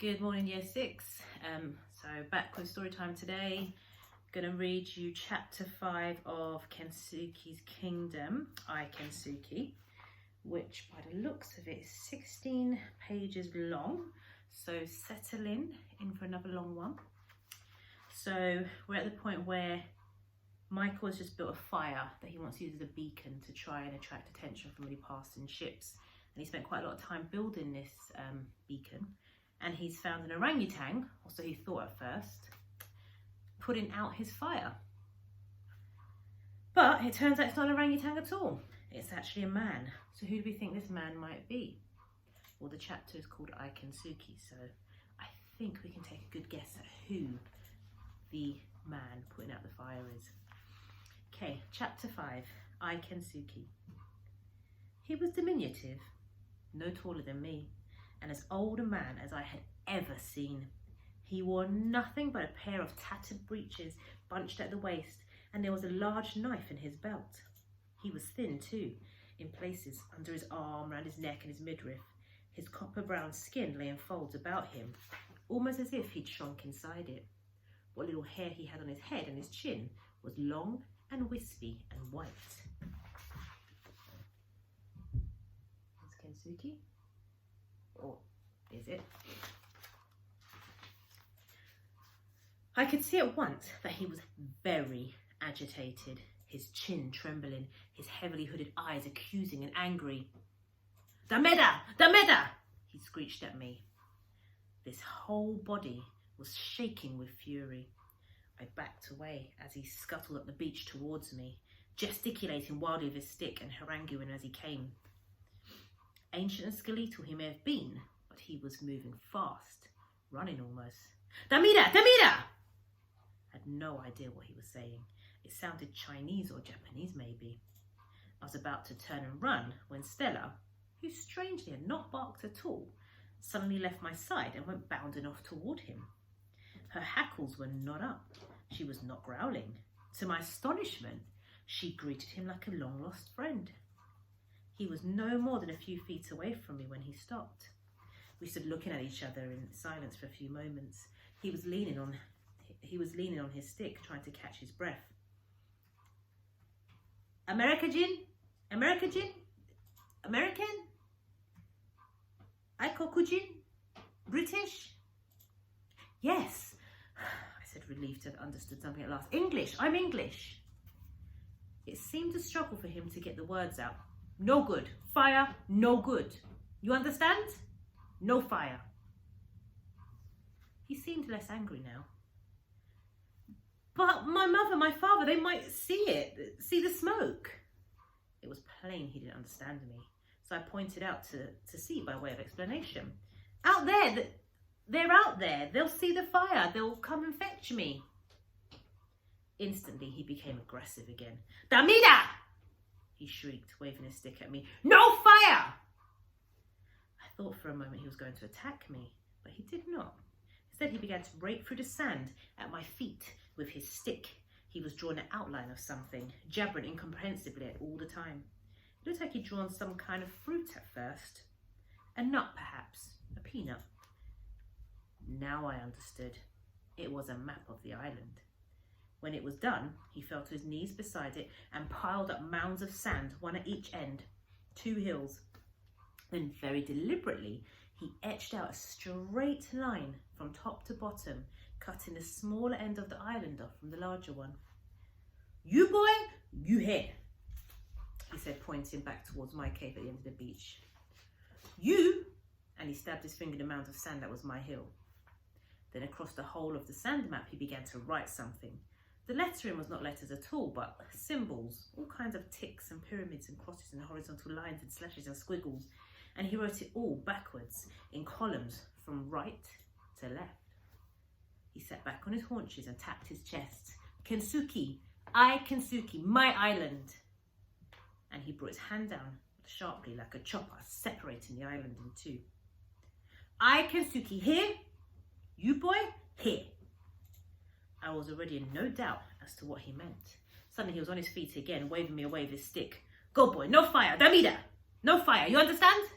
Good morning, year 6. So back with story time today. Going to read you chapter 5 of Kensuke's Kingdom, I Kensuke, which by the looks of it is 16 pages long. So settle in for another long one. So we're at the point where Michael has just built a fire that he wants to use as a beacon to try and attract attention from any passing ships. And he spent quite a lot of time building this beacon. And he's found an orangutan, or so he thought at first, putting out his fire. But it turns out it's not an orangutan at all. It's actually a man. So who do we think this man might be? Well, the chapter is called I Kensuke, so I think we can take a good guess at who the man putting out the fire is. Okay, chapter 5, I Kensuke. He was diminutive, no taller than me, and as old a man as I had ever seen. He wore nothing but a pair of tattered breeches bunched at the waist, and there was a large knife in his belt. He was thin too, in places under his arm, round his neck and his midriff. His copper brown skin lay in folds about him, almost as if he'd shrunk inside it. What little hair he had on his head and his chin was long and wispy and white. That's Kensuke. Or is it? I could see at once that he was very agitated, his chin trembling, his heavily hooded eyes accusing and angry. "Dameda! Dameda!" he screeched at me. His whole body was shaking with fury. I backed away as he scuttled up the beach towards me, gesticulating wildly with his stick and haranguing as he came. Ancient and skeletal he may have been, but he was moving fast, running almost. "Damida! Damida!" I had no idea what he was saying. It sounded Chinese or Japanese maybe. I was about to turn and run when Stella, who strangely had not barked at all, suddenly left my side and went bounding off toward him. Her hackles were not up. She was not growling. To my astonishment, she greeted him like a long-lost friend. He was no more than a few feet away from me when he stopped. We stood looking at each other in silence for a few moments. He was leaning on his stick, trying to catch his breath. "America Jin? America Jin? American? Aikokujin? British?" "Yes," I said, relieved to have understood something at last. "English, I'm English." It seemed a struggle for him to get the words out. "No good. Fire, no good. You understand? No fire." He seemed less angry now. "But my mother, my father, they might see the smoke." It was plain he didn't understand me, so I pointed out to see by way of explanation. "Out there, they're out there. They'll see the fire. They'll come and fetch me." Instantly, he became aggressive again. "Damida!" he shrieked, waving his stick at me. "No fire!" I thought for a moment he was going to attack me, but he did not. Instead, he began to rake through the sand at my feet with his stick. He was drawing an outline of something, jabbering incomprehensibly all the time. It looked like he'd drawn some kind of fruit at first. A nut, perhaps. A peanut. Now I understood. It was a map of the island. When it was done, he fell to his knees beside it and piled up mounds of sand, one at each end, 2 hills. Then very deliberately, he etched out a straight line from top to bottom, cutting the smaller end of the island off from the larger one. "You boy, you here," he said, pointing back towards my cave at the end of the beach. "You," and he stabbed his finger in the mound of sand that was my hill. Then across the whole of the sand map, he began to write something. The lettering was not letters at all, but symbols, all kinds of ticks and pyramids and crosses and horizontal lines and slashes and squiggles. And he wrote it all backwards in columns from right to left. He sat back on his haunches and tapped his chest. "Kensuke, I Kensuke, my island." And he brought his hand down sharply like a chopper, separating the island in 2. "I Kensuke here, you boy here." I was already in no doubt as to what he meant. Suddenly he was on his feet again, waving me away with his stick. "Go boy, no fire, Damida! No fire, you understand?"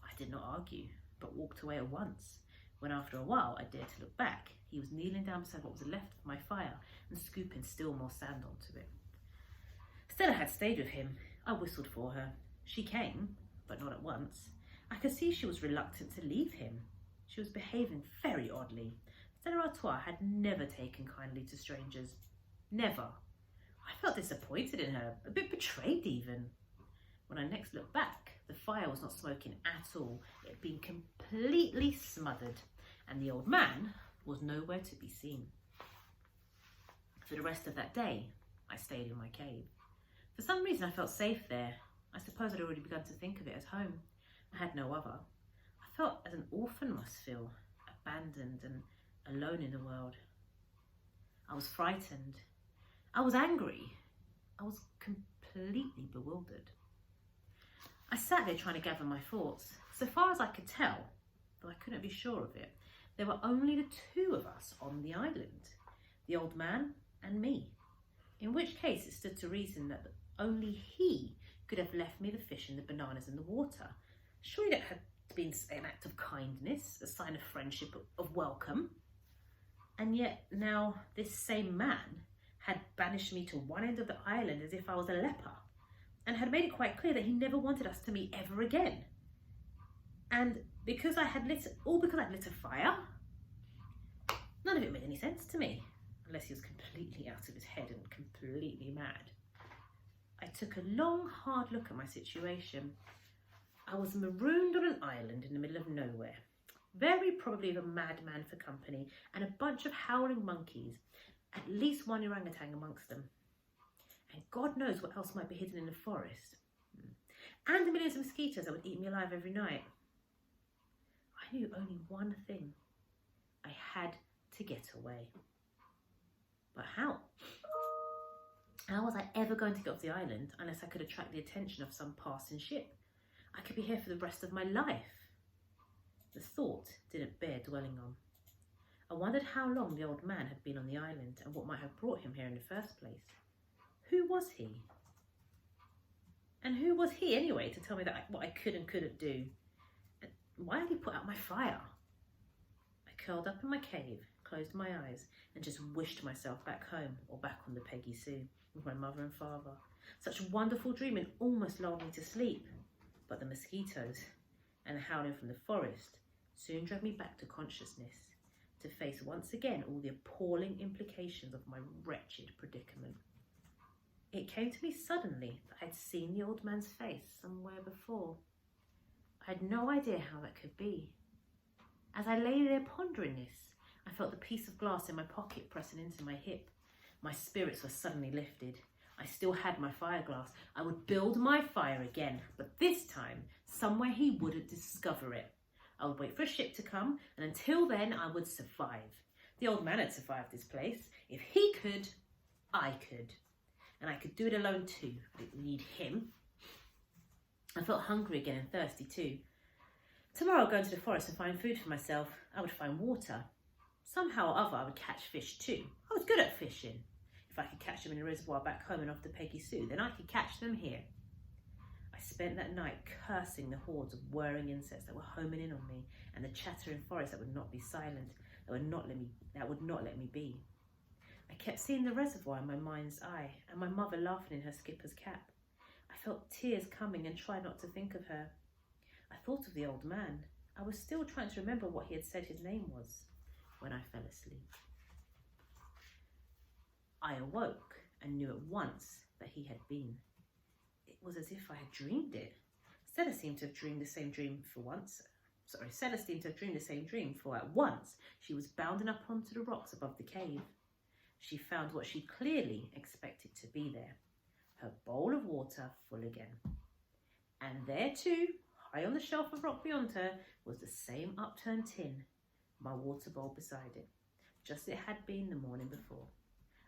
I did not argue, but walked away at once. When after a while I dared to look back, he was kneeling down beside what was left of my fire and scooping still more sand onto it. Stella had stayed with him. I whistled for her. She came, but not at once. I could see she was reluctant to leave him. She was behaving very oddly. Stella Artois had never taken kindly to strangers. Never. I felt disappointed in her, a bit betrayed even. When I next looked back, the fire was not smoking at all. It had been completely smothered, and the old man was nowhere to be seen. For the rest of that day, I stayed in my cave. For some reason, I felt safe there. I suppose I'd already begun to think of it as home. I had no other. I felt as an orphan must feel, abandoned and alone in the world. I was frightened. I was angry. I was completely bewildered. I sat there trying to gather my thoughts. So far as I could tell, though I couldn't be sure of it, there were only the two of us on the island, the old man and me, in which case it stood to reason that only he could have left me the fish and the bananas in the water. Surely that had been an act of kindness, a sign of friendship, of welcome. And yet now this same man had banished me to one end of the island as if I was a leper, and had made it quite clear that he never wanted us to meet ever again. And because I'd lit a fire, none of it made any sense to me, unless he was completely out of his head and completely mad. I took a long, hard look at my situation. I was marooned on an island in the middle of nowhere, very probably with a madman for company and a bunch of howling monkeys, at least one orangutan amongst them. And God knows what else might be hidden in the forest. And the millions of mosquitoes that would eat me alive every night. I knew only one thing. I had to get away. But how? How was I ever going to get off the island unless I could attract the attention of some passing ship? I could be here for the rest of my life. The thought didn't bear dwelling on. I wondered how long the old man had been on the island and what might have brought him here in the first place. Who was he? And who was he anyway to tell me that what I could and couldn't do? And why had he put out my fire? I curled up in my cave, closed my eyes, and just wished myself back home or back on the Peggy Sue with my mother and father. Such wonderful dreaming almost lulled me to sleep. But the mosquitoes and the howling from the forest soon drove me back to consciousness, to face once again all the appalling implications of my wretched predicament. It came to me suddenly that I'd seen the old man's face somewhere before. I had no idea how that could be. As I lay there pondering this, I felt the piece of glass in my pocket pressing into my hip. My spirits were suddenly lifted. I still had my fire glass. I would build my fire again, but this time, somewhere he wouldn't discover it. I would wait for a ship to come, and until then, I would survive. The old man had survived this place. If he could, I could. And I could do it alone too. I didn't need him. I felt hungry again and thirsty too. Tomorrow I'll go into the forest and find food for myself. I would find water. Somehow or other I would catch fish too. I was good at fishing. If I could catch them in a reservoir back home and off the Peggy Sue, then I could catch them here. I spent that night cursing the hordes of whirring insects that were homing in on me and the chattering forest that would not be silent, that would not let me be. I kept seeing the reservoir in my mind's eye and my mother laughing in her skipper's cap. I felt tears coming and tried not to think of her. I thought of the old man. I was still trying to remember what he had said his name was when I fell asleep. I awoke and knew at once that he had been. It was as if I had dreamed it. Stella seemed to have dreamed the same dream for at once she was bounding up onto the rocks above the cave. She found what she clearly expected to be there, her bowl of water full again. And there too, high on the shelf of rock beyond her, was the same upturned tin, my water bowl beside it, just as it had been the morning before.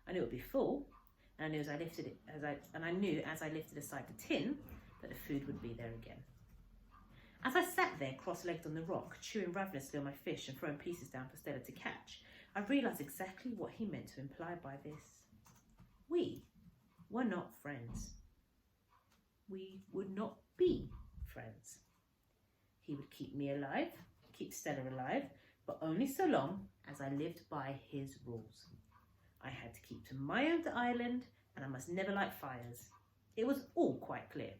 I knew it would be full, and I knew as I lifted aside the tin that the food would be there again. As I sat there cross-legged on the rock, chewing ravenously on my fish and throwing pieces down for Stella to catch, I realised exactly what he meant to imply by this. We were not friends. We would not be friends. He would keep me alive, keep Stella alive, but only so long as I lived by his rules. I had to keep to my own island, and I must never light fires. It was all quite clear.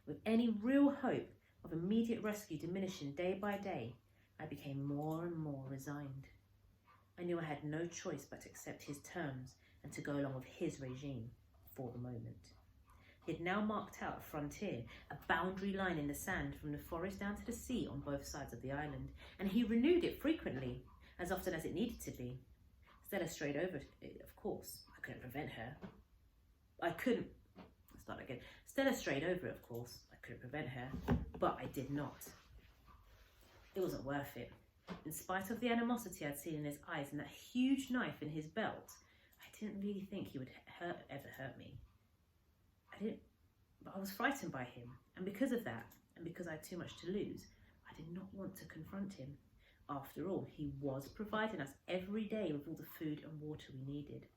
With any real hope of immediate rescue diminishing day by day, I became more and more resigned. I knew I had no choice but to accept his terms and to go along with his regime for the moment. He had now marked out a frontier, a boundary line in the sand from the forest down to the sea on both sides of the island, and he renewed it frequently, as often as it needed to be. Stella strayed over it, of course. I couldn't prevent her. Stella strayed over it, of course. I couldn't prevent her, but I did not. It wasn't worth it. In spite of the animosity I'd seen in his eyes and that huge knife in his belt, I didn't really think he would ever hurt me. But I was frightened by him, and because of that, and because I had too much to lose, I did not want to confront him. After all, he was providing us every day with all the food and water we needed.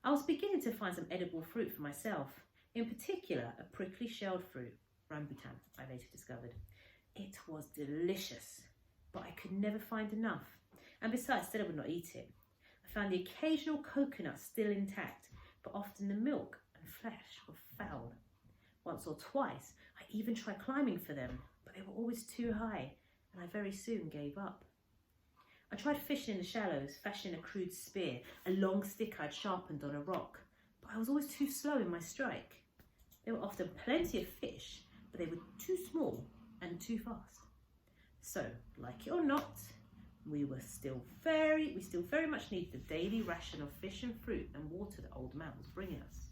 I was beginning to find some edible fruit for myself, in particular a prickly shelled fruit, rambutan, I later discovered. It was delicious, but I could never find enough, and besides, Stella would not eat it. I found the occasional coconut still intact, but often the milk and flesh were foul. Once or twice, I even tried climbing for them, but they were always too high, and I very soon gave up. I tried fishing in the shallows, fashioning a crude spear, a long stick I'd sharpened on a rock, but I was always too slow in my strike. There were often plenty of fish, but they were too small and too fast. So, like it or not, we still very much needed the daily ration of fish and fruit and water the old man was bringing us.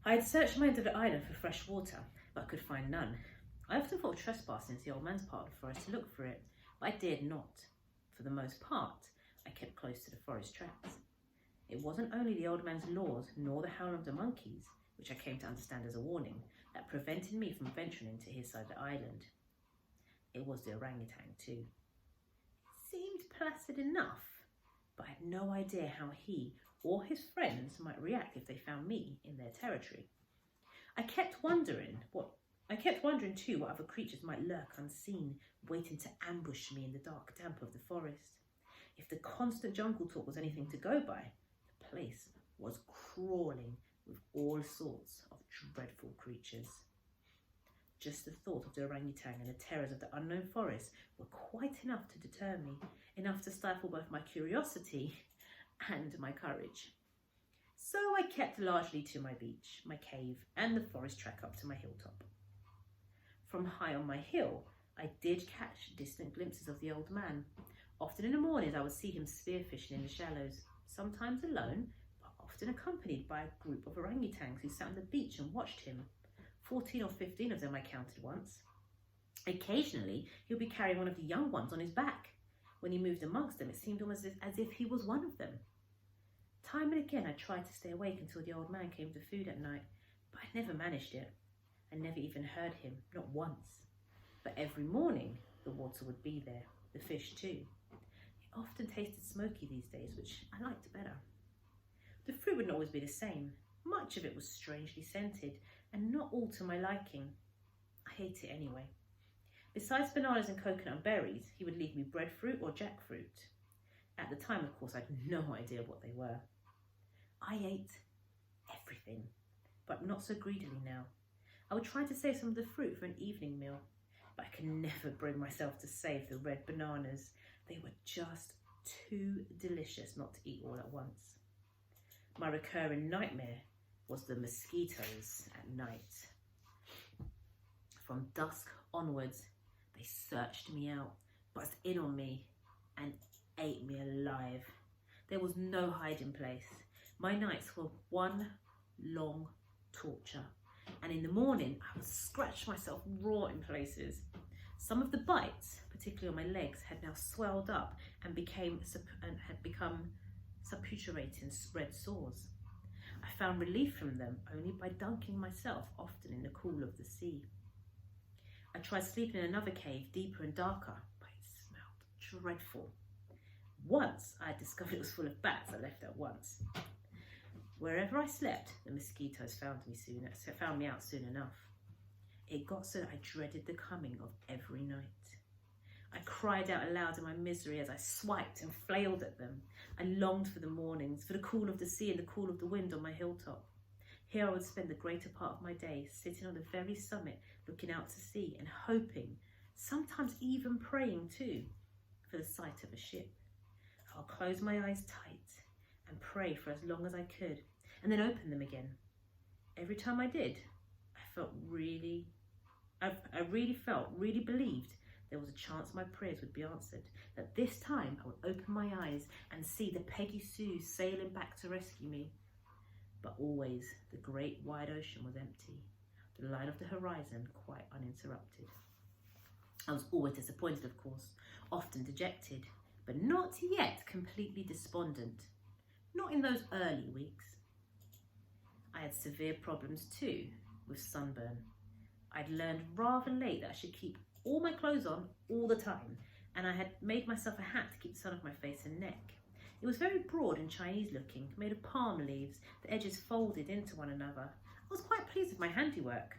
I had searched my end of the island for fresh water, but could find none. I often thought of trespassing into the old man's part of the forest to look for it, but I dared not. For the most part, I kept close to the forest tracks. It wasn't only the old man's laws, nor the howling of the monkeys, which I came to understand as a warning, that prevented me from venturing into his side of the island. It was the orangutan too. It seemed placid enough, but I had no idea how he or his friends might react if they found me in their territory. I kept wondering too what other creatures might lurk unseen, waiting to ambush me in the dark damp of the forest. If the constant jungle talk was anything to go by, the place was crawling with all sorts of dreadful creatures. Just the thought of the orangutan and the terrors of the unknown forest were quite enough to deter me, enough to stifle both my curiosity and my courage. So I kept largely to my beach, my cave, and the forest track up to my hilltop. From high on my hill, I did catch distant glimpses of the old man. Often in the mornings I would see him spearfishing in the shallows, sometimes alone, but often accompanied by a group of orangutans who sat on the beach and watched him. 14 or 15 of them I counted once. Occasionally, he would be carrying one of the young ones on his back. When he moved amongst them, it seemed almost as if he was one of them. Time and again, I tried to stay awake until the old man came to food at night, but I never managed it. I never even heard him, not once. But every morning, the water would be there, the fish too. It often tasted smoky these days, which I liked better. The fruit would not always be the same. Much of it was strangely scented, and not all to my liking. I ate it anyway. Besides bananas and coconut and berries, he would leave me breadfruit or jackfruit. At the time, of course, I had no idea what they were. I ate everything, but not so greedily now. I would try to save some of the fruit for an evening meal, but I could never bring myself to save the red bananas. They were just too delicious not to eat all at once. My recurring nightmare was the mosquitoes at night. From dusk onwards, they searched me out, buzzed in on me, and ate me alive. There was no hiding place. My nights were one long torture, and in the morning I would scratch myself raw in places. Some of the bites, particularly on my legs, had now swelled up and had become suppurating red sores. I found relief from them only by dunking myself, often in the cool of the sea. I tried sleeping in another cave, deeper and darker, but it smelled dreadful. Once I discovered it was full of bats. I left at once. Wherever I slept, the mosquitoes found me out soon enough. It got so that I dreaded the coming of every night. I cried out aloud in my misery as I swiped and flailed at them. I longed for the mornings, for the cool of the sea and the cool of the wind on my hilltop. Here I would spend the greater part of my day, sitting on the very summit, looking out to sea and hoping, sometimes even praying too, for the sight of a ship. I'll close my eyes tight and pray for as long as I could, and then open them again. Every time I did, I really believed there was a chance my prayers would be answered, that this time I would open my eyes and see the Peggy Sue sailing back to rescue me. But always the great wide ocean was empty, the line of the horizon quite uninterrupted. I was always disappointed, of course, often dejected, but not yet completely despondent. Not in those early weeks. I had severe problems too, with sunburn. I'd learned rather late that I should keep all my clothes on all the time, and I had made myself a hat to keep the sun off my face and neck. It was very broad and Chinese looking, made of palm leaves, the edges folded into one another. I was quite pleased with my handiwork.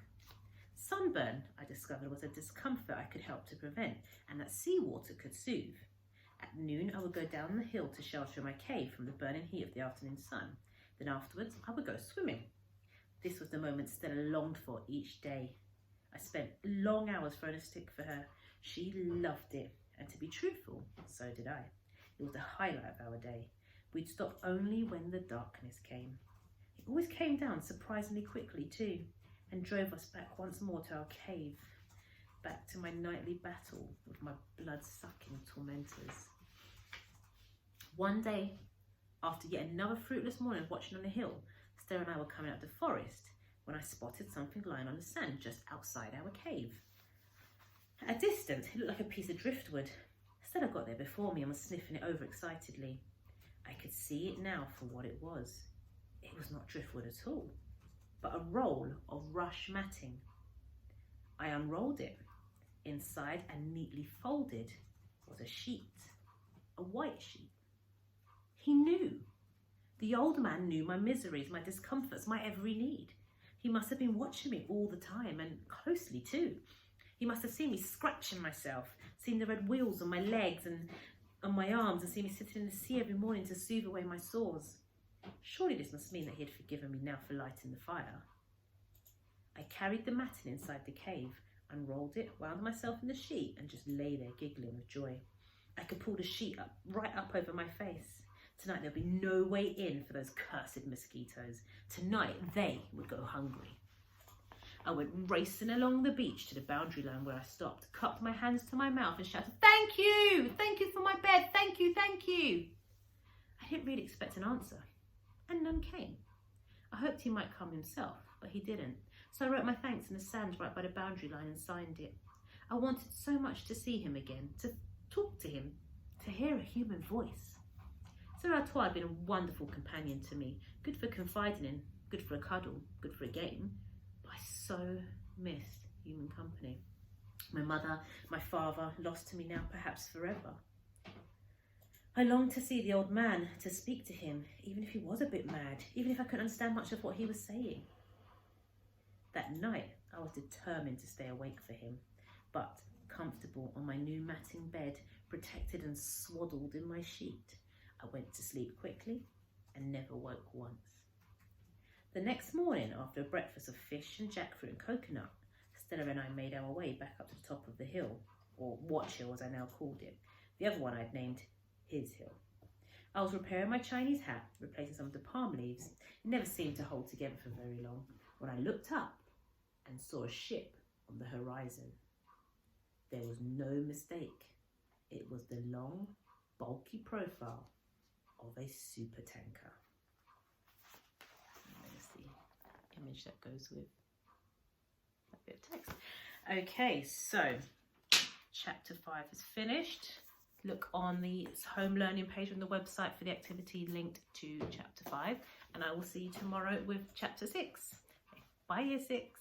Sunburn, I discovered, was a discomfort I could help to prevent, and that seawater could soothe. At noon, I would go down the hill to shelter in my cave from the burning heat of the afternoon sun. Then afterwards, I would go swimming. This was the moment Stella longed for each day. I spent long hours throwing a stick for her. She loved it, and to be truthful, so did I. It was the highlight of our day. We'd stop only when the darkness came. It always came down surprisingly quickly too, and drove us back once more to our cave, back to my nightly battle with my blood-sucking tormentors. One day, after yet another fruitless morning of watching on the hill, Stella and I were coming out of the forest when I spotted something lying on the sand just outside our cave. At a distance, it looked like a piece of driftwood. Stella got there before me and was sniffing it over excitedly. I could see it now for what it was. It was not driftwood at all, but a roll of rush matting. I unrolled it. Inside and neatly folded was a sheet, a white sheet. He knew. The old man knew my miseries, my discomforts, my every need. He must have been watching me all the time, and closely too. He must have seen me scratching myself, seen the red wheals on my legs and on my arms, and seen me sitting in the sea every morning to soothe away my sores. Surely this must mean that he had forgiven me now for lighting the fire. I carried the matting inside the cave, unrolled it, wound myself in the sheet, and just lay there giggling with joy. I could pull the sheet right up over my face. Tonight there'll be no way in for those cursed mosquitoes. Tonight they would go hungry. I went racing along the beach to the boundary line where I stopped, cupped my hands to my mouth and shouted, "Thank you! Thank you for my bed! Thank you! Thank you!" I didn't really expect an answer, and none came. I hoped he might come himself, but he didn't. So I wrote my thanks in the sand right by the boundary line and signed it. I wanted so much to see him again, to talk to him, to hear a human voice. Sir Artois had been a wonderful companion to me, good for confiding in, good for a cuddle, good for a game, but I so missed human company. My mother, my father, lost to me now perhaps forever. I longed to see the old man, to speak to him, even if he was a bit mad, even if I couldn't understand much of what he was saying. That night, I was determined to stay awake for him, but comfortable on my new matting bed, protected and swaddled in my sheet, I went to sleep quickly and never woke once. The next morning, after a breakfast of fish and jackfruit and coconut, Stella and I made our way back up to the top of the hill, or Watch Hill as I now called it. The other one I'd named His Hill. I was repairing my Chinese hat, replacing some of the palm leaves. It never seemed to hold together for very long, when I looked up and saw a ship on the horizon. There was no mistake. It was the long, bulky profile of a super tanker. And there's the image that goes with that bit of text. Okay, so chapter 5 is finished. Look on the home learning page on the website for the activity linked to chapter 5, and I will see you tomorrow with chapter 6. Okay, bye, year 6.